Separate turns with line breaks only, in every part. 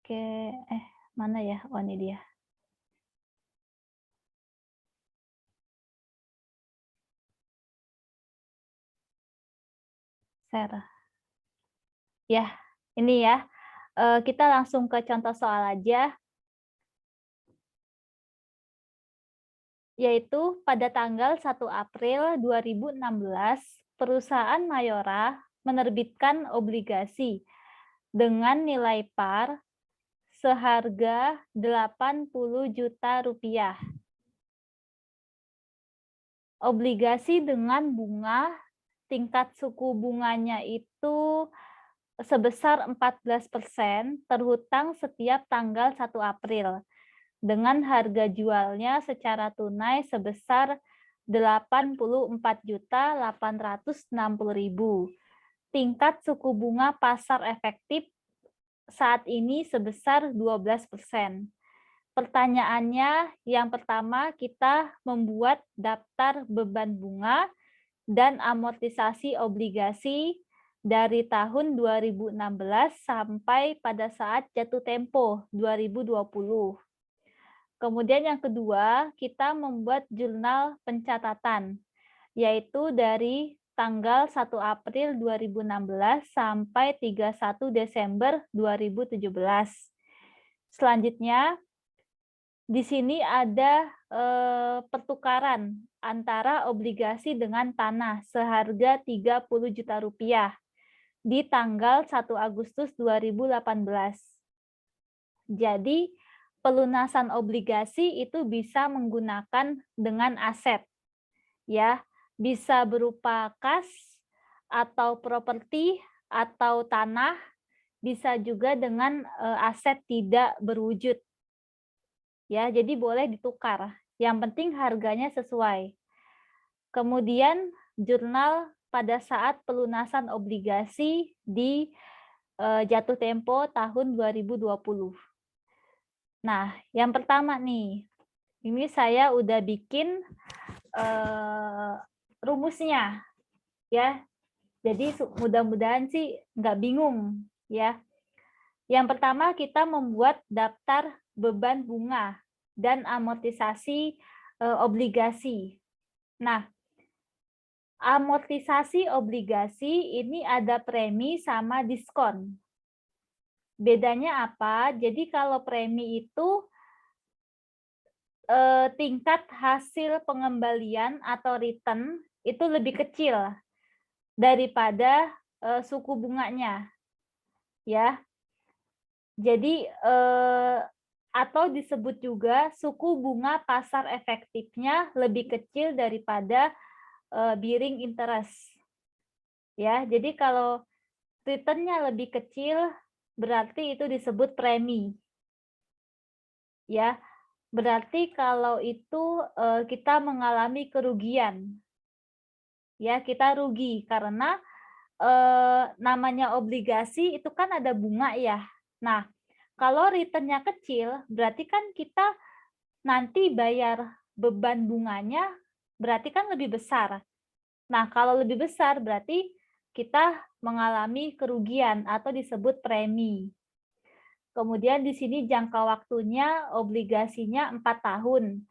Oke, mana ya? Oh, ini dia. Share. Ya, ini ya. Kita langsung ke contoh soal aja, yaitu pada tanggal 1 April 2016, perusahaan Mayora menerbitkan obligasi dengan nilai par seharga 80 juta rupiah. Obligasi dengan bunga, tingkat suku bunganya itu sebesar 14% terhutang setiap tanggal 1 April dengan harga jualnya secara tunai sebesar 84.860.000. Tingkat suku bunga pasar efektif saat ini sebesar 12%. Pertanyaannya, yang pertama kita membuat daftar beban bunga dan amortisasi obligasi dari tahun 2016 sampai pada saat jatuh tempo 2020. Kemudian yang kedua, kita membuat jurnal pencatatan, yaitu dari tanggal 1 April 2016 sampai 31 Desember 2017. Selanjutnya, di sini ada pertukaran antara obligasi dengan tanah seharga 30 juta rupiah di tanggal 1 Agustus 2018. Jadi, pelunasan obligasi itu bisa menggunakan dengan aset, ya, bisa berupa kas atau properti atau tanah, bisa juga dengan aset tidak berwujud. Ya, jadi boleh ditukar. Yang penting harganya sesuai. Kemudian jurnal pada saat pelunasan obligasi di jatuh tempo tahun 2020. Nah, yang pertama nih, ini saya udah bikin rumusnya, ya. Jadi mudah-mudahan sih nggak bingung, ya. Yang pertama kita membuat daftar beban bunga dan amortisasi obligasi. Nah, amortisasi obligasi ini ada premi sama diskon. Bedanya apa? Jadi kalau premi itu tingkat hasil pengembalian atau return itu lebih kecil daripada suku bunganya, ya. Jadi atau disebut juga suku bunga pasar efektifnya lebih kecil daripada bearing interest. Ya, jadi kalau return-nya lebih kecil berarti itu disebut premi. Ya, berarti kalau itu kita mengalami kerugian. Ya, kita rugi karena namanya obligasi itu kan ada bunga ya. Nah, kalau return-nya kecil, berarti kan kita nanti bayar beban bunganya berarti kan lebih besar. Nah, kalau lebih besar berarti kita mengalami kerugian atau disebut premi. Kemudian di sini jangka waktunya obligasinya 4 tahun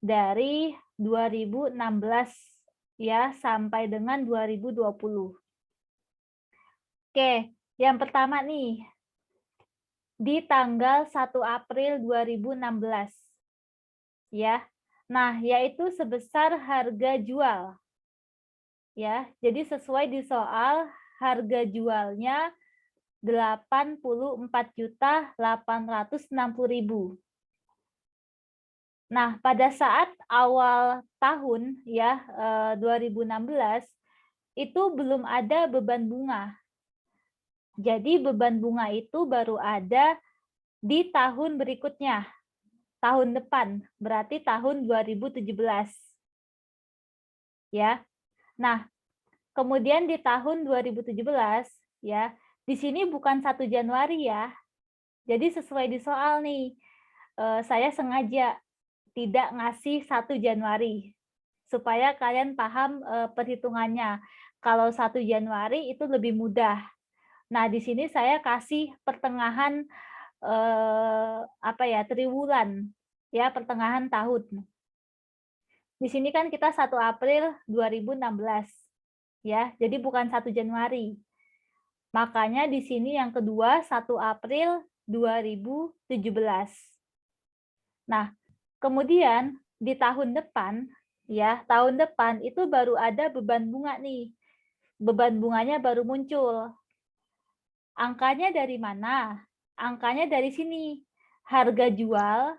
dari 2016 ya sampai dengan 2020. Oke, yang pertama nih di tanggal 1 April 2016. Ya. Nah, yaitu sebesar harga jual. Ya, jadi sesuai di soal harga jualnya 84.860.000. Nah, pada saat awal tahun ya 2016 itu belum ada beban bunga. Jadi beban bunga itu baru ada di tahun berikutnya, tahun depan, berarti tahun 2017. Ya. Nah, kemudian di tahun 2017 ya, di sini bukan 1 Januari ya. Jadi sesuai di soal nih, saya sengaja tidak ngasih 1 Januari supaya kalian paham perhitungannya. Kalau 1 Januari itu lebih mudah. Nah, di sini saya kasih pertengahan triwulan, ya, pertengahan tahun. Di sini kan kita 1 April 2016, ya, jadi bukan 1 Januari. Makanya di sini yang kedua 1 April 2017. Nah, kemudian di tahun depan, ya, tahun depan itu baru ada beban bunga nih. Beban bunganya baru muncul. Angkanya dari mana? Angkanya dari sini. Harga jual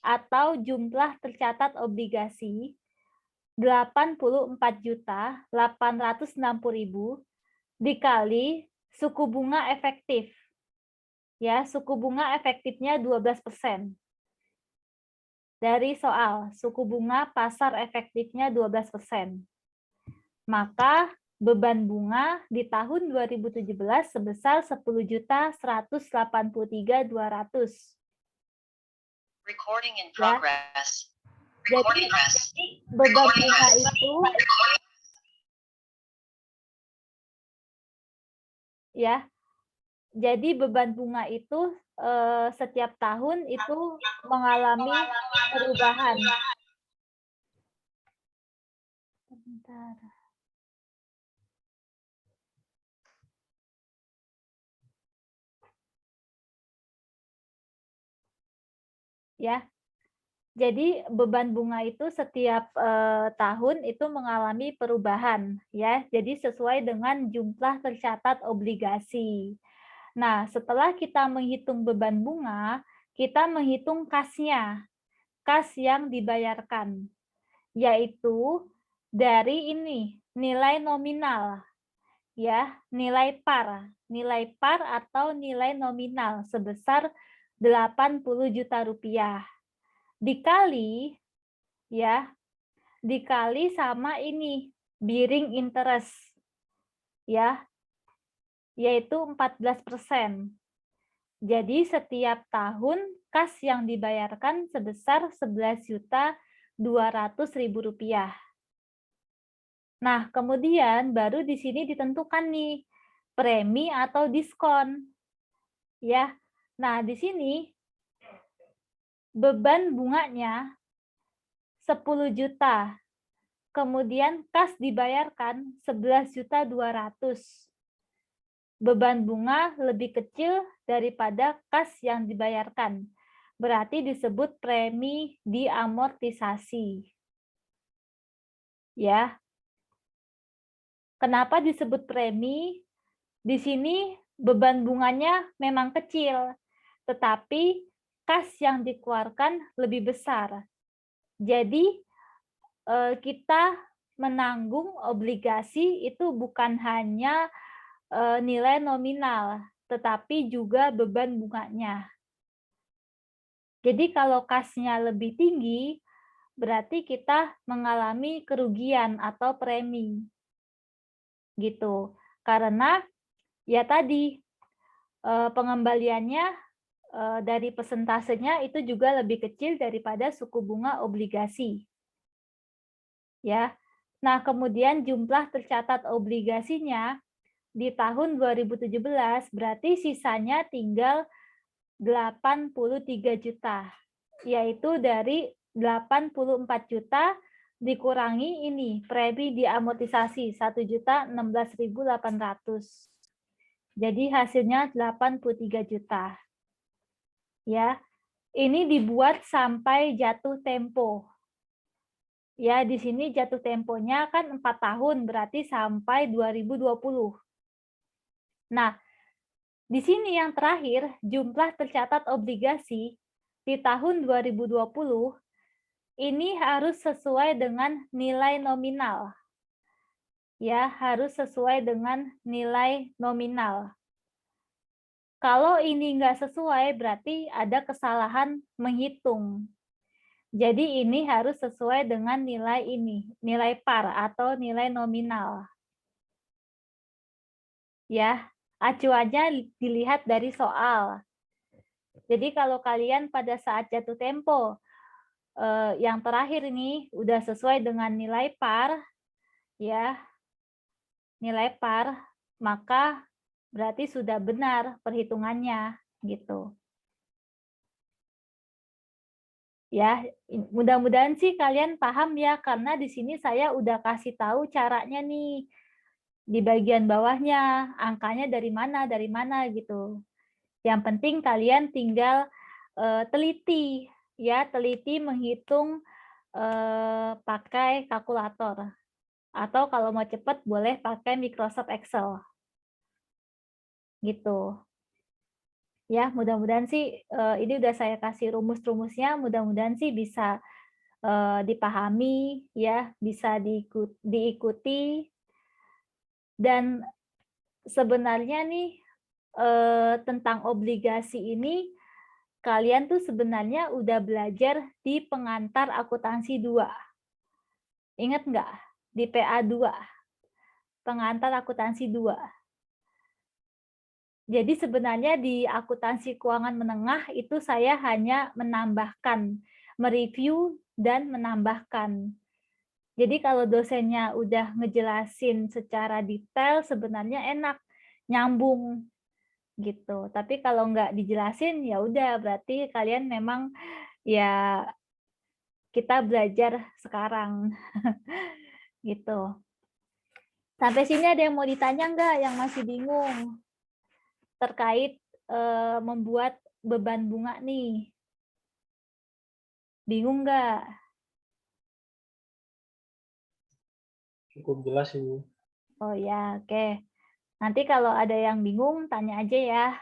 atau jumlah tercatat obligasi 84.860.000 dikali suku bunga efektif. Ya, suku bunga efektifnya 12%. Dari soal, suku bunga pasar efektifnya 12%. Maka beban bunga di tahun 2017 sebesar 10.183.200.
Recording in
Ya.
progress.
Jadi beban bunga itu ya. Jadi beban bunga itu setiap tahun itu mengalami perubahan. Sebentar. Ya. Jadi beban bunga itu setiap tahun itu mengalami perubahan, ya. Jadi sesuai dengan jumlah tercatat obligasi. Nah, setelah kita menghitung beban bunga, kita menghitung kasnya, kas yang dibayarkan, yaitu dari ini nilai nominal, ya, nilai par atau nilai nominal sebesar 80 juta rupiah. Dikali sama ini bearing interest, ya, yaitu 14%. Jadi setiap tahun kas yang dibayarkan sebesar 11.200.000 rupiah. Nah, kemudian baru di sini ditentukan nih premi atau diskon, ya. Nah, di sini beban bunganya 10 juta. Kemudian kas dibayarkan 11.200.000. Beban bunga lebih kecil daripada kas yang dibayarkan. Berarti disebut premi diamortisasi. Ya. Kenapa disebut premi? Di sini beban bunganya memang kecil, tetapi kas yang dikeluarkan lebih besar. Jadi kita menanggung obligasi itu bukan hanya nilai nominal, tetapi juga beban bunganya. Jadi kalau kasnya lebih tinggi, berarti kita mengalami kerugian atau premi. Gitu. Karena ya tadi pengembaliannya dari persentasenya itu juga lebih kecil daripada suku bunga obligasi. Ya. Nah, kemudian jumlah tercatat obligasinya di tahun 2017 berarti sisanya tinggal 83 juta, yaitu dari 84 juta dikurangi ini premi diamortisasi 1.016.800. Jadi hasilnya 83 juta. Ya. Ini dibuat sampai jatuh tempo. Ya, di sini jatuh temponya kan 4 tahun, berarti sampai 2020. Nah, di sini yang terakhir, jumlah tercatat obligasi di tahun 2020 ini harus sesuai dengan nilai nominal. Ya, harus sesuai dengan nilai nominal. Kalau ini nggak sesuai, berarti ada kesalahan menghitung. Jadi ini harus sesuai dengan nilai ini, nilai par atau nilai nominal. Ya, acuannya dilihat dari soal. Jadi kalau kalian pada saat jatuh tempo yang terakhir ini udah sesuai dengan nilai par, ya, nilai par, maka berarti sudah benar perhitungannya gitu. Ya, mudah-mudahan sih kalian paham ya, karena di sini saya udah kasih tahu caranya nih. Di bagian bawahnya, angkanya dari mana gitu. Yang penting kalian tinggal teliti ya, teliti menghitung pakai kalkulator. Atau kalau mau cepat boleh pakai Microsoft Excel. Gitu. Ya, mudah-mudahan sih ini udah saya kasih rumus-rumusnya, mudah-mudahan sih bisa dipahami ya, bisa diikuti. Dan sebenarnya nih tentang obligasi ini kalian tuh sebenarnya udah belajar di pengantar akuntansi 2. Ingat nggak? Di PA 2, pengantar akuntansi 2. Jadi sebenarnya di akuntansi keuangan menengah itu saya hanya menambahkan, mereview dan menambahkan. Jadi kalau dosennya udah ngejelasin secara detail sebenarnya enak, nyambung gitu. Tapi kalau nggak dijelasin ya udah berarti kalian memang ya kita belajar sekarang gitu. Sampai sini ada yang mau ditanya nggak yang masih bingung terkait membuat beban bunga nih? Bingung nggak?
Cukup jelas Ibu.
Oh ya, oke. Nanti kalau ada yang bingung tanya aja ya.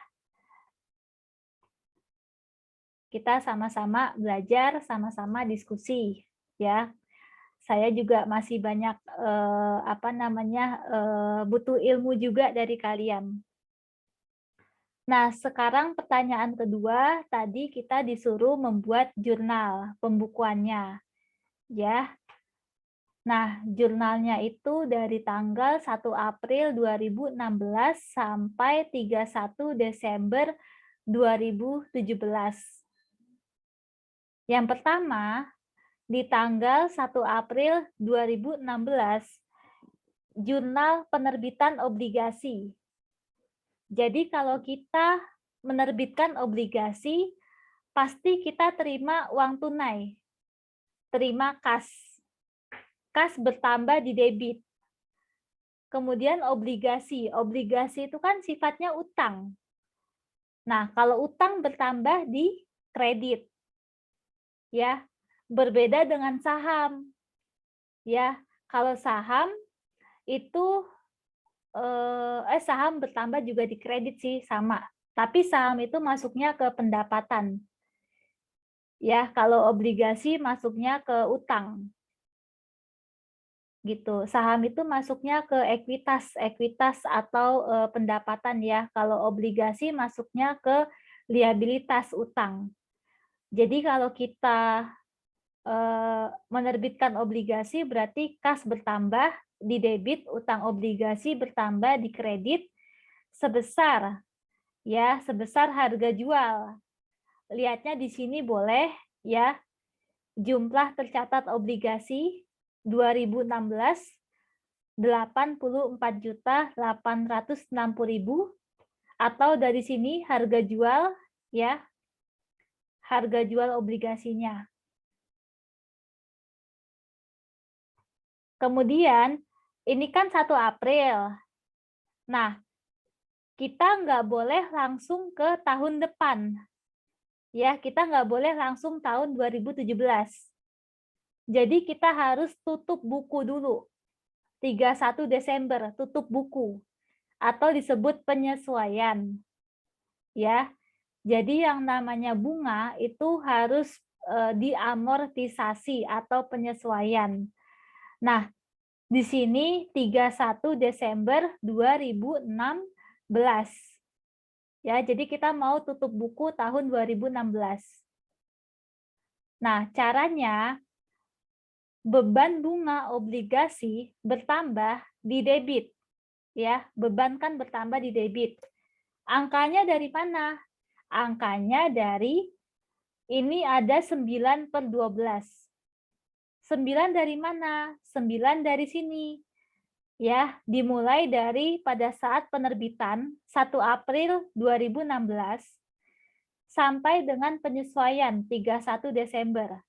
Kita sama-sama belajar, sama-sama diskusi ya. Saya juga masih banyak butuh ilmu juga dari kalian. Nah, sekarang pertanyaan kedua, tadi kita disuruh membuat jurnal pembukuannya. Ya. Nah, jurnalnya itu dari tanggal 1 April 2016 sampai 31 Desember 2017. Yang pertama, di tanggal 1 April 2016, jurnal penerbitan obligasi. Jadi kalau kita menerbitkan obligasi, pasti kita terima uang tunai, terima kas. Kas bertambah di debit. Kemudian obligasi. Obligasi itu kan sifatnya utang. Nah, kalau utang bertambah di kredit. Ya, berbeda dengan saham. Ya, kalau saham itu saham bertambah juga di kredit sih sama. Tapi saham itu masuknya ke pendapatan. Ya, kalau obligasi masuknya ke utang. Gitu. Saham itu masuknya ke ekuitas atau pendapatan ya. Kalau obligasi masuknya ke liabilitas utang. Jadi kalau kita menerbitkan obligasi berarti kas bertambah di debit, utang obligasi bertambah di kredit sebesar harga jual. Lihatnya di sini boleh ya. Jumlah tercatat obligasi 2016 84.860.000 atau dari sini harga jual ya. Harga jual obligasinya. Kemudian ini kan 1 April. Nah, kita nggak boleh langsung ke tahun depan. Ya, kita nggak boleh langsung tahun 2017. Jadi kita harus tutup buku dulu. 31 Desember tutup buku atau disebut penyesuaian. Ya. Jadi yang namanya bunga itu harus diamortisasi atau penyesuaian. Nah, di sini 31 Desember 2016. Ya, jadi kita mau tutup buku tahun 2016. Nah, caranya beban bunga obligasi bertambah di debit. Ya, beban kan bertambah di debit. Angkanya dari mana? Angkanya dari ini ada 9/12. 9 dari mana? 9 dari sini. Ya, dimulai dari pada saat penerbitan 1 April 2016 sampai dengan penyesuaian 31 Desember.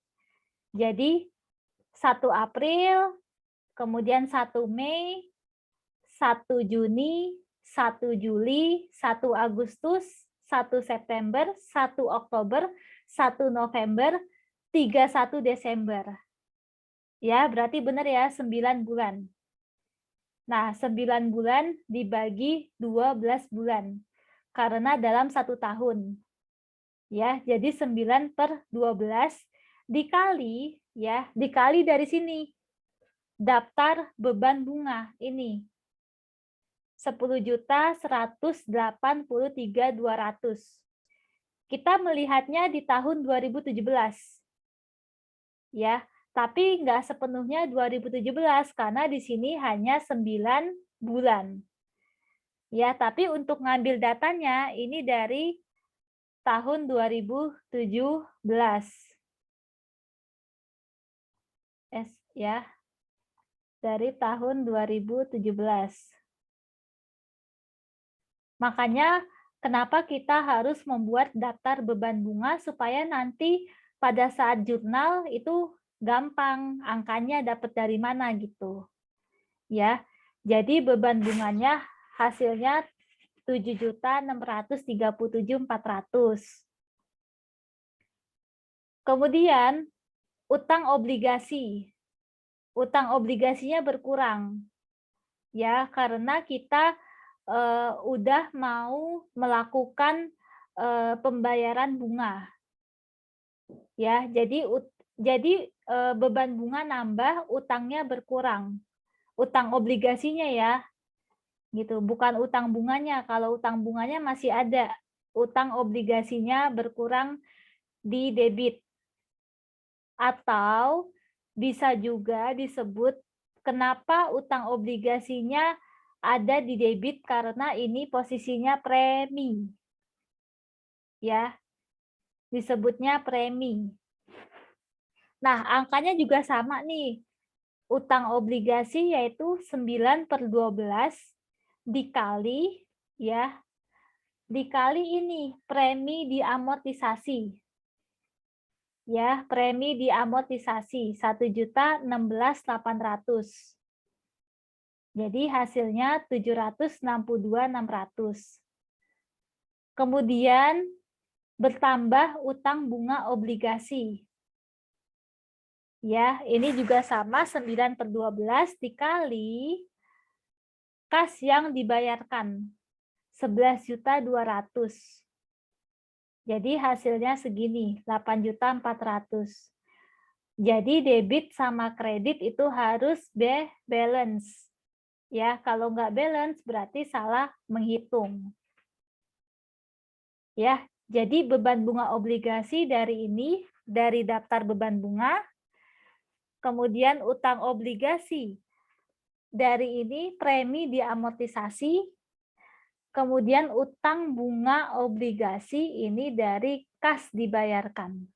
Jadi 1 April, kemudian 1 Mei, 1 Juni, 1 Juli, 1 Agustus, 1 September, 1 Oktober, 1 November, 31 Desember. Ya, berarti benar ya, 9 bulan. Nah, 9 bulan dibagi 12 bulan. Karena dalam 1 tahun. Ya, jadi 9 per 12 dikali, ya, dikali dari sini. Daftar beban bunga ini. 10.183.200. Kita melihatnya di tahun 2017. Ya, tapi nggak sepenuhnya 2017 karena di sini hanya 9 bulan. Ya, tapi untuk ngambil datanya ini dari tahun 2017. Ya. Dari tahun 2017. Makanya kenapa kita harus membuat daftar beban bunga supaya nanti pada saat jurnal itu gampang angkanya dapat dari mana gitu. Ya. Jadi beban bunganya hasilnya 7.637.400. Kemudian utang obligasi. Utang obligasinya berkurang. Ya, karena kita udah mau melakukan pembayaran bunga. Ya, jadi beban bunga nambah, utangnya berkurang. Utang obligasinya ya. Gitu, bukan utang bunganya. Kalau utang bunganya masih ada. Utang obligasinya berkurang di debit. Atau bisa juga disebut kenapa utang obligasinya ada di debit karena ini posisinya premi. Ya. Disebutnya premi. Nah, angkanya juga sama nih. Utang obligasi yaitu 9 per 12 dikali ya. Dikali ini premi diamortisasi. Ya, premi diamortisasi 1.016.800. Jadi hasilnya 762.600. Kemudian bertambah utang bunga obligasi. Ya, ini juga sama 9 per 12 dikali kas yang dibayarkan 11.200. Jadi hasilnya segini, 8.400. Jadi debit sama kredit itu harus balance. Ya, kalau nggak balance berarti salah menghitung. Ya, jadi beban bunga obligasi dari ini, dari daftar beban bunga, kemudian utang obligasi dari ini premi diamortisasi, kemudian utang bunga obligasi ini dari kas dibayarkan.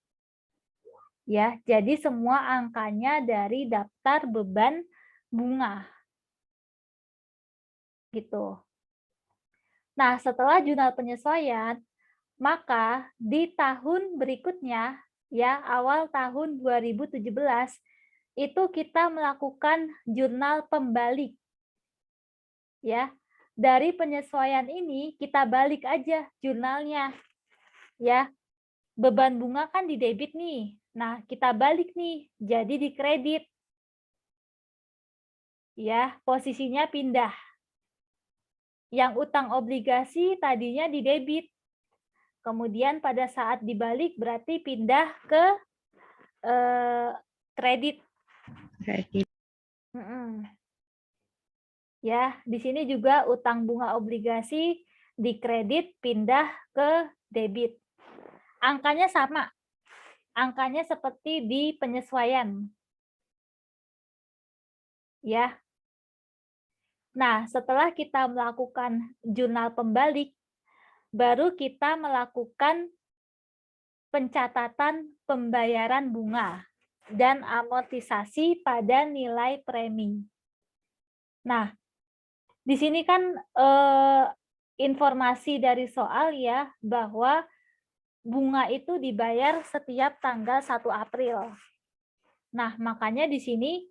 Ya, jadi semua angkanya dari daftar beban bunga. Gitu. Nah, setelah jurnal penyesuaian, maka di tahun berikutnya, ya awal tahun 2017, itu kita melakukan jurnal pembalik. Ya, dari penyesuaian ini kita balik aja jurnalnya. Ya, beban bunga kan di debit nih. Nah, kita balik nih, jadi di kredit. Ya, posisinya pindah. Yang utang obligasi tadinya di debit. Kemudian pada saat dibalik berarti pindah ke kredit. Ya, di sini juga utang bunga obligasi di kredit pindah ke debit. Angkanya sama. Angkanya seperti di penyesuaian. Ya. Nah, setelah kita melakukan jurnal pembalik, baru kita melakukan pencatatan pembayaran bunga dan amortisasi pada nilai premi. Nah, di sini kan informasi dari soal ya bahwa bunga itu dibayar setiap tanggal 1 April. Nah, makanya di sini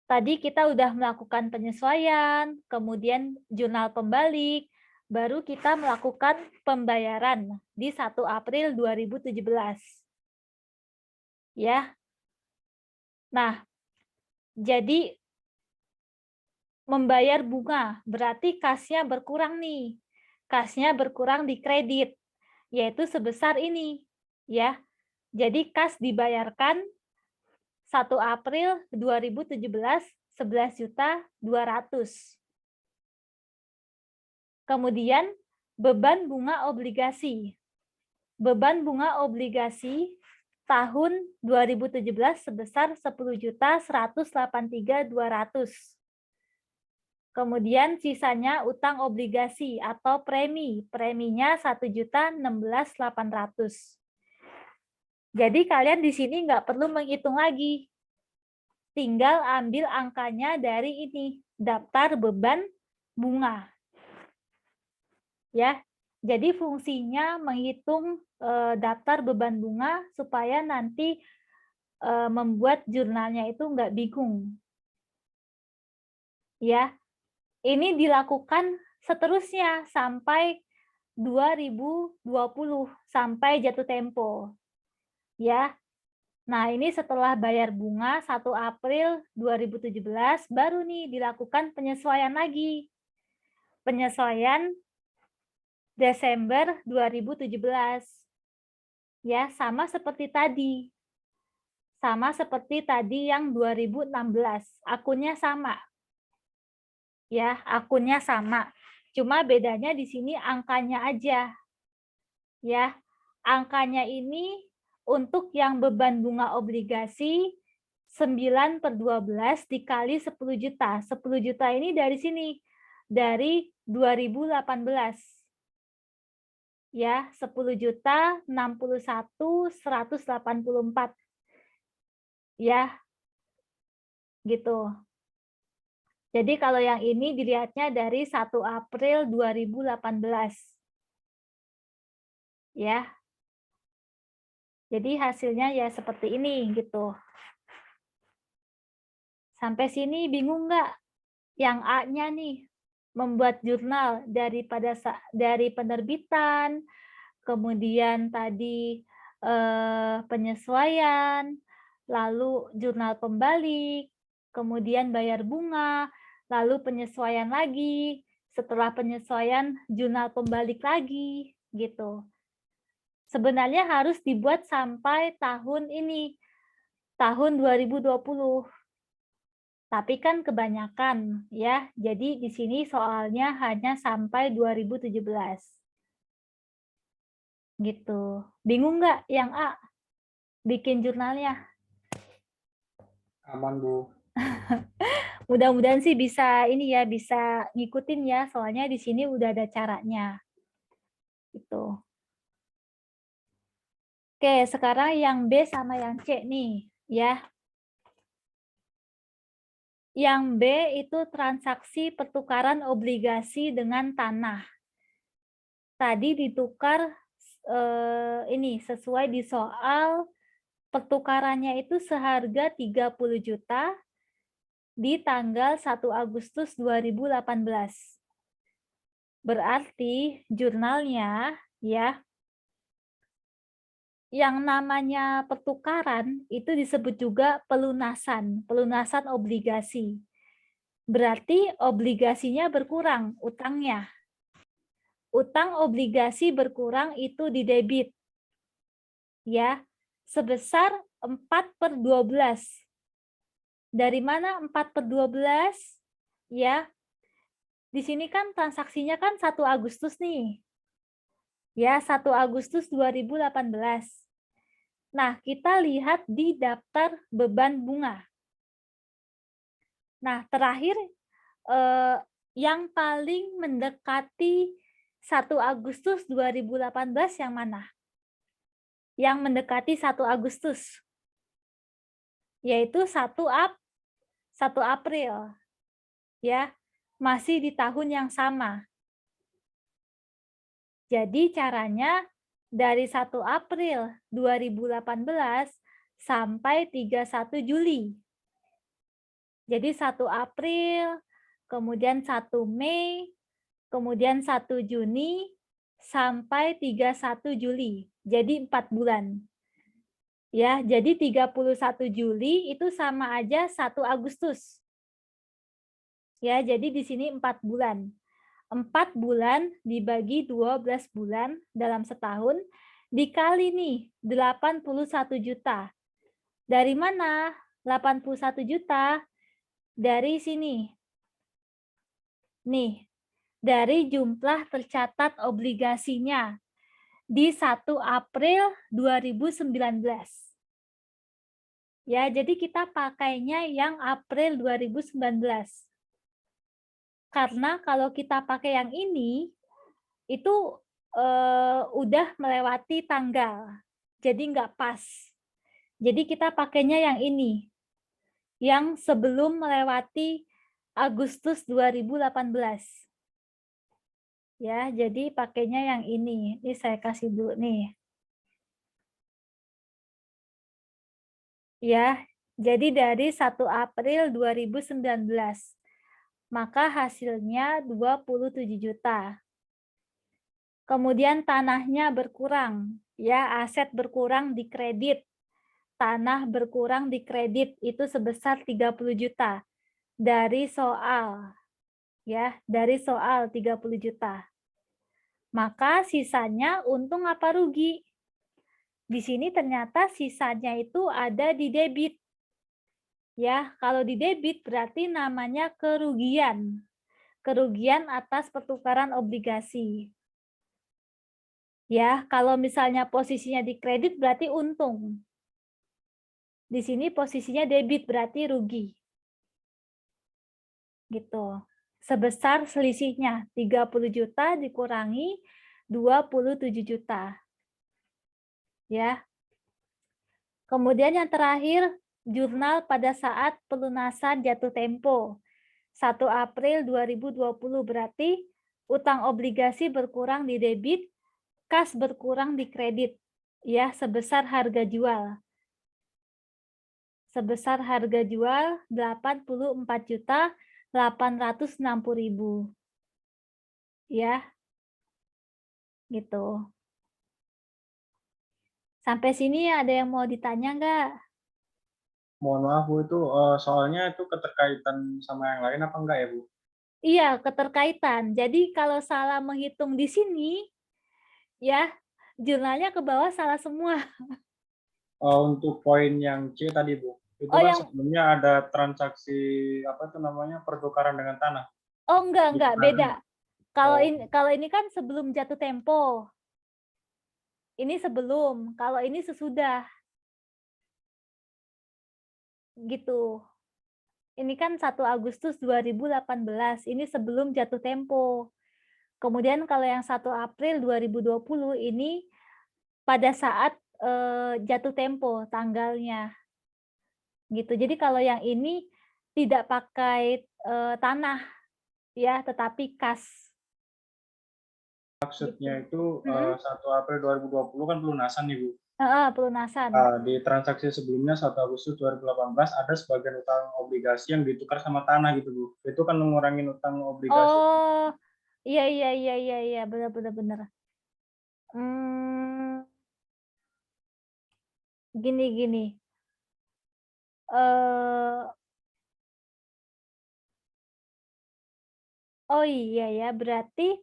tadi kita udah melakukan penyesuaian, kemudian jurnal pembalik, baru kita melakukan pembayaran di 1 April 2017. Ya. Nah, jadi membayar bunga berarti kasnya berkurang nih. Kasnya berkurang di kredit, yaitu sebesar ini, ya. Jadi kas dibayarkan 1 April 2017 11.200.000. Kemudian beban bunga obligasi. Beban bunga obligasi tahun 2017 sebesar 10.183.200. Kemudian sisanya utang obligasi atau premi. Preminya 1.016.800. Jadi kalian di sini nggak perlu menghitung lagi. Tinggal ambil angkanya dari ini, daftar beban bunga. Ya, jadi fungsinya menghitung daftar beban bunga supaya nanti membuat jurnalnya itu nggak bingung. Ya, ini dilakukan seterusnya sampai 2020 sampai jatuh tempo. Ya. Nah, ini setelah bayar bunga 1 April 2017 baru nih dilakukan penyesuaian lagi. Penyesuaian Desember 2017. Ya, sama seperti tadi. Sama seperti tadi yang 2016. Akunnya sama. Ya, akunnya sama. Cuma bedanya di sini angkanya aja. Ya, angkanya ini untuk yang beban bunga obligasi 9/12 dikali 10 juta. 10 juta ini dari sini, dari 2018. Ya, 10.061.184. Ya, gitu. Jadi kalau yang ini dilihatnya dari 1 April 2018. Ya. Jadi hasilnya ya seperti ini gitu. Sampai sini bingung nggak? Yang A-nya nih, membuat jurnal dari penerbitan, kemudian tadi penyesuaian, lalu jurnal pembalik, kemudian bayar bunga, lalu penyesuaian lagi, setelah penyesuaian jurnal pembalik lagi, gitu. Sebenarnya harus dibuat sampai tahun ini, tahun 2020. Tapi kan kebanyakan ya. Jadi di sini soalnya hanya sampai 2017. Gitu. Bingung nggak yang A? Bikin jurnalnya?
Aman, Bu.
Mudah-mudahan sih bisa ini ya, bisa ngikutin ya. Soalnya di sini udah ada caranya. Gitu. Oke, sekarang yang B sama yang C nih, ya. Yang B itu transaksi pertukaran obligasi dengan tanah. Tadi ditukar ini sesuai di soal pertukarannya itu seharga 30 juta di tanggal 1 Agustus 2018. Berarti jurnalnya ya yang namanya pertukaran itu disebut juga pelunasan, pelunasan obligasi. Berarti obligasinya berkurang, utangnya. Utang obligasi berkurang itu di debit. Ya, sebesar 4/12. Dari mana 4/12? Ya, di sini kan transaksinya kan 1 Agustus nih. Ya, 1 Agustus 2018. Nah, kita lihat di daftar beban bunga. Nah, terakhir yang paling mendekati 1 Agustus 2018 yang mana? Yang mendekati 1 Agustus. Yaitu 1 April. Ya, masih di tahun yang sama. Jadi caranya dari 1 April 2018 sampai 31 Juli. Jadi 1 April, kemudian 1 Mei, kemudian 1 Juni, sampai 31 Juli. Jadi 4 bulan. Ya, jadi 31 Juli itu sama aja 1 Agustus. Ya, jadi di sini 4 bulan. 4 bulan dibagi 12 bulan dalam setahun, dikali nih 81 juta. Dari mana 81 juta? Dari sini. Nih, dari jumlah tercatat obligasinya di 1 April 2019. Ya, jadi kita pakainya yang April 2019. Karena kalau kita pakai yang ini, itu udah melewati tanggal. Jadi nggak pas. Jadi kita pakainya yang ini, yang sebelum melewati Agustus 2018. Ya, jadi pakainya yang ini. Ini saya kasih dulu nih. Ya, jadi dari 1 April 2019. Maka hasilnya 27 juta. Kemudian tanahnya berkurang, ya, aset berkurang di kredit. Tanah berkurang di kredit itu sebesar 30 juta. Dari soal, ya, dari soal 30 juta. Maka sisanya untung apa rugi? Di sini ternyata sisanya itu ada di debit. Ya, kalau di debit berarti namanya kerugian. Kerugian atas pertukaran obligasi. Ya, kalau misalnya posisinya di kredit berarti untung. Di sini posisinya debit berarti rugi. Gitu. Sebesar selisihnya 30 juta dikurangi 27 juta. Ya. Kemudian yang terakhir, jurnal pada saat pelunasan jatuh tempo. 1 April 2020 berarti utang obligasi berkurang di debit, kas berkurang di kredit. Ya, sebesar harga jual. Sebesar harga jual 84.860.000. Ya. Gitu. Sampai sini ada yang mau ditanya nggak?
Mohon maaf Bu, itu soalnya itu keterkaitan sama yang lain apa enggak ya Bu?
Iya, keterkaitan. Jadi kalau salah menghitung di sini, ya, jurnalnya ke bawah salah semua.
Untuk poin yang C tadi Bu, itu
Oh,
kan
yang
sebelumnya ada transaksi apa itu namanya pertukaran dengan tanah.
oh enggak, beda.
Dikurangi. Oh,
Kalau ini kan sebelum jatuh tempo. Ini sebelum, kalau ini sesudah. Gitu. Ini kan 1 Agustus 2018, ini sebelum jatuh tempo. Kemudian kalau yang 1 April 2020 ini pada saat jatuh tempo tanggalnya. Gitu. Jadi kalau yang ini tidak pakai tanah ya, tetapi kas.
maksudnya
Gitu.
itu
Mhm.
1 April 2020 kan pelunasan nih Bu.
Heeh, pelunasan.
Di transaksi sebelumnya 1 Agustus 2018 ada sebagian utang obligasi yang ditukar sama tanah gitu Bu. Itu kan mengurangi utang obligasi.
Oh, iya iya iya iya iya, benar benar benar. Mmm, gini gini, eee, oh iya ya, berarti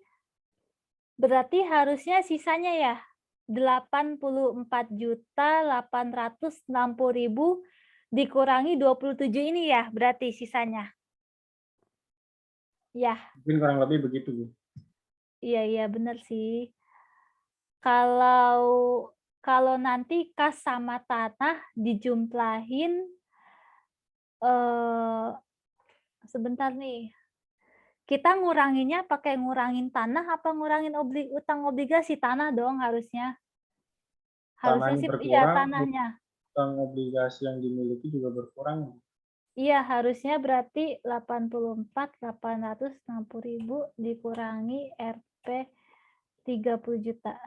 harusnya sisanya ya, 84.860.000 dikurangi 27 ini ya, berarti sisanya? Ya,
Mungkin kurang lebih begitu Bu.
iya iya, bener sih. Kalau kalau nanti kas sama tanah dijumlahin, eee, sebentar nih, kita nguranginnya pakai ngurangin tanah apa ngurangin utang obligasi? Tanah dong harusnya. Harusnya
Tanahnya
sih iya,
berkurang,
tanahnya.
utang obligasi yang dimiliki juga berkurang.
Iya, harusnya berarti 84.860.000 dikurangi Rp 30 juta.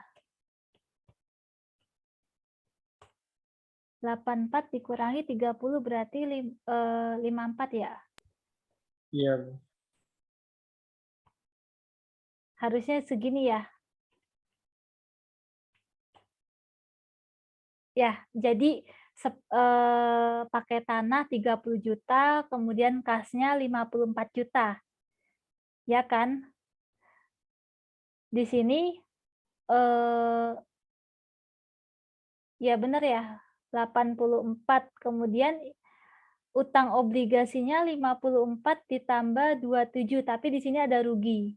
84 dikurangi 30 berarti 54 ya?
Iya, Bu.
Harusnya segini ya? Ya, jadi pakai tanah 30 juta, kemudian kasnya 54 juta. Ya kan? Di sini ya benar ya, 84, kemudian utang obligasinya 54 ditambah 27, tapi di sini ada rugi,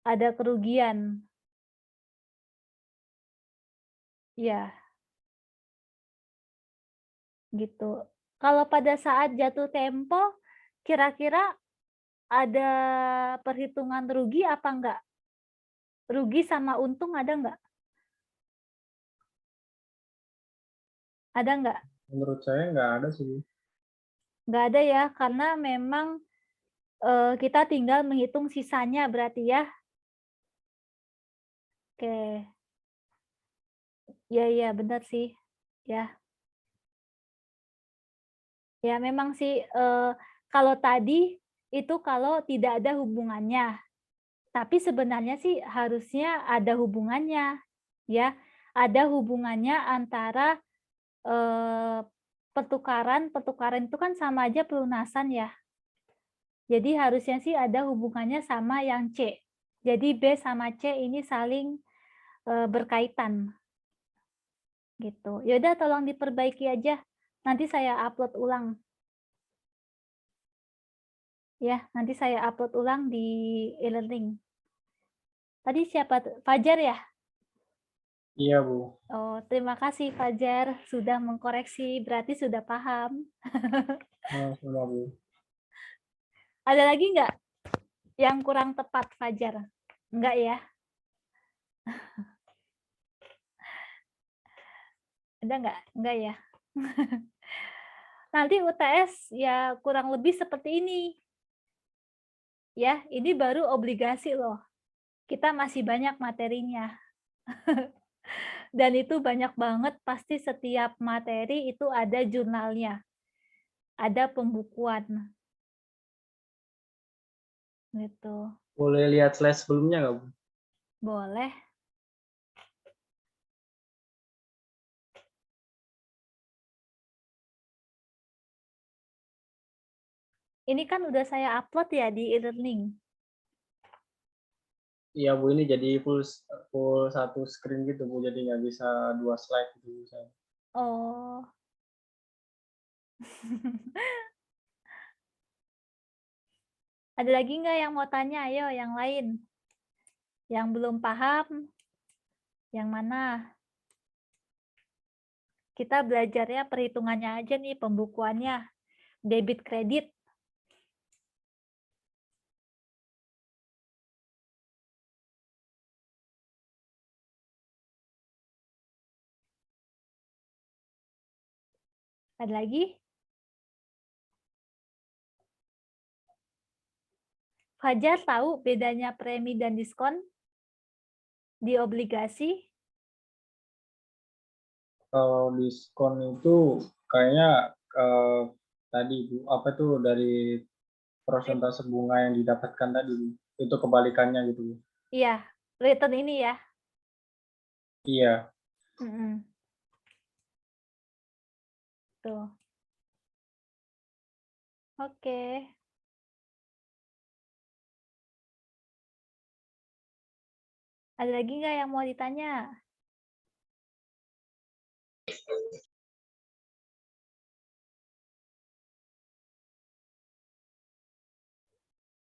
ada kerugian. Ya, gitu. Kalau pada saat jatuh tempo, kira-kira ada perhitungan rugi apa enggak? Rugi sama untung ada enggak? Ada enggak?
Menurut saya nggak ada sih, Bu.
Nggak ada ya, karena memang kita tinggal menghitung sisanya berarti ya. Oke. Ya, iya benar sih. Ya. Ya memang sih, kalau tadi itu kalau tidak ada hubungannya, tapi sebenarnya sih harusnya ada hubungannya, ya. Ada hubungannya antara, eee, pertukaran itu kan sama aja pelunasan ya. Jadi harusnya sih ada hubungannya sama yang C. Jadi B sama C ini saling, berkaitan, gitu. Ya udah tolong diperbaiki aja, nanti saya upload ulang. Ya, nanti saya upload ulang di e-learning. Tadi siapa tuh? Fajar ya?
Iya, Bu.
Oh, terima kasih Fajar sudah mengkoreksi, berarti sudah paham.
Sama, Bu.
Ada lagi nggak yang kurang tepat Fajar? Enggak ya? Ada nggak? Enggak ya? Nanti UTS ya kurang lebih seperti ini. Ya, ini baru obligasi loh. Kita masih banyak materinya. Dan itu banyak banget, pasti setiap materi itu ada jurnalnya, ada pembukuan. Gitu.
Boleh lihat slide sebelumnya nggak, Bu?
Boleh. Ini kan udah saya upload ya di e-learning.
Iya, Bu, ini jadi full satu screen gitu, Bu, jadi nggak bisa 2 slide gitu, Bu, saya.
Oh. Ada lagi nggak yang mau tanya? Ayo, yang lain. Yang belum paham, yang mana? Kita belajarnya perhitungannya aja nih, pembukuannya. Debit kredit. Ada lagi? Fajar tahu bedanya premi dan diskon di obligasi?
Kalau diskon itu kayaknya, tadi, Bu, apa tuh, dari persentase bunga yang didapatkan tadi, Bu. Itu kebalikannya gitu, Bu.
Iya, return ini ya.
Iya.
Mm-mm. Tuh. Oke. Ada lagi nggak yang mau ditanya?